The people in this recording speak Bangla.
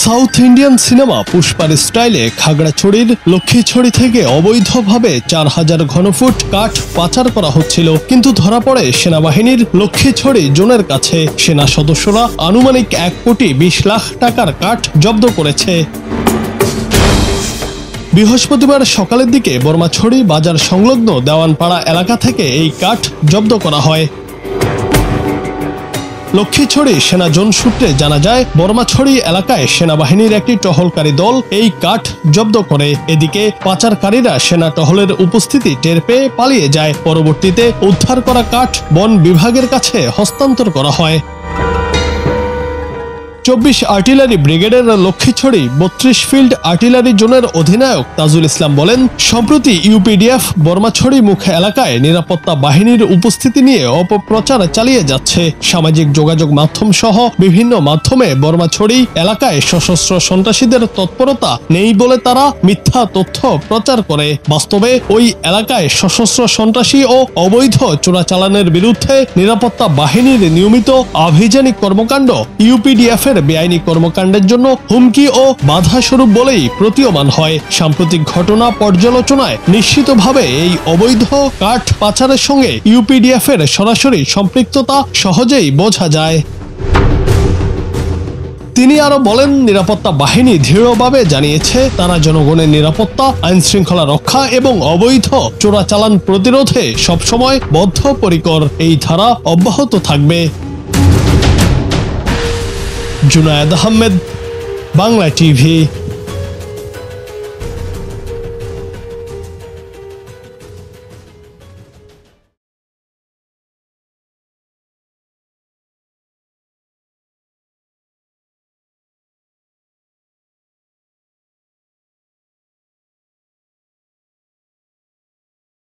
সাউথ ইন্ডিয়ান সিনেমা পুষ্পার স্টাইলে খাগড়াছড়ির লক্ষ্মীছড়ি থেকে অবৈধভাবে 4000 ঘনফুট কাঠ পাচার করা হচ্ছিল, কিন্তু ধরা পড়ে সেনাবাহিনীর লক্ষ্মীছড়ি জোনের কাছে। সেনা সদস্যরা আনুমানিক 1,20,00,000 টাকার কাঠ জব্দ করেছে। বৃহস্পতিবার সকালের দিকে বর্মাছড়ি বাজার সংলগ্ন দেওয়ানপাড়া এলাকা থেকে এই কাঠ জব্দ করা হয়। লক্ষ্মীছড়ি সেনা জোন সূত্রে জানা যায়, বর্মাছড়ি এলাকায় সেনাবাহিনীর একটি টহলকারী দল এই কাঠ জব্দ করে। এদিকে পাচারকারীরা সেনা টহলের উপস্থিতি টের পেয়ে পালিয়ে যায়। পরবর্তীতে উদ্ধার করা কাঠ বন বিভাগের কাছে হস্তান্তর করা হয়। 24 আর্টিলারি ব্রিগেডের লক্ষ্মীছড়ি 32 ফিল্ড আর্টিলারি জোনের অধিনায়ক তাজুল ইসলাম বলেন, সম্প্রতি ইউপিডিএফ বর্মাছড়ি মুখ এলাকায় নিরাপত্তা বাহিনীর উপস্থিতি নিয়ে অপপ্রচার চালিয়ে যাচ্ছে। সামাজিক যোগাযোগ মাধ্যম সহ বিভিন্ন মাধ্যমে বর্মাছড়ি এলাকায় সশস্ত্র সন্ত্রাসীদের তৎপরতা নেই বলে তারা মিথ্যা তথ্য প্রচার করে। বাস্তবে ওই এলাকায় সশস্ত্র সন্ত্রাসী ও অবৈধ চোরাচালানের বিরুদ্ধে নিরাপত্তা বাহিনীর নিয়মিত আভিযানিক কর্মকাণ্ড ইউপিডিএফ এর বেআইনি কর্মকাণ্ডের জন্য হুমকি ও বাধা স্বরূপ বলেই প্রতীয়মান হয়। সাম্প্রতিক ঘটনা পর্যালোচনায় নিশ্চিতভাবে এই অবৈধ কাঠ পাচারের সঙ্গে ইউপিডিএফ এর সরাসরি সম্পৃক্ততা সহজেই বোঝা যায়। তিনি আরো বলেন, নিরাপত্তা বাহিনী দৃঢ়ভাবে জানিয়েছে তারা জনগণের নিরাপত্তা, আইন শৃঙ্খলা রক্ষা এবং অবৈধ চোরাচালান প্রতিরোধে সবসময় বদ্ধপরিকর। এই ধারা অব্যাহত থাকবে। জুনায়েদ আহমেদ, বাংলা টিভি।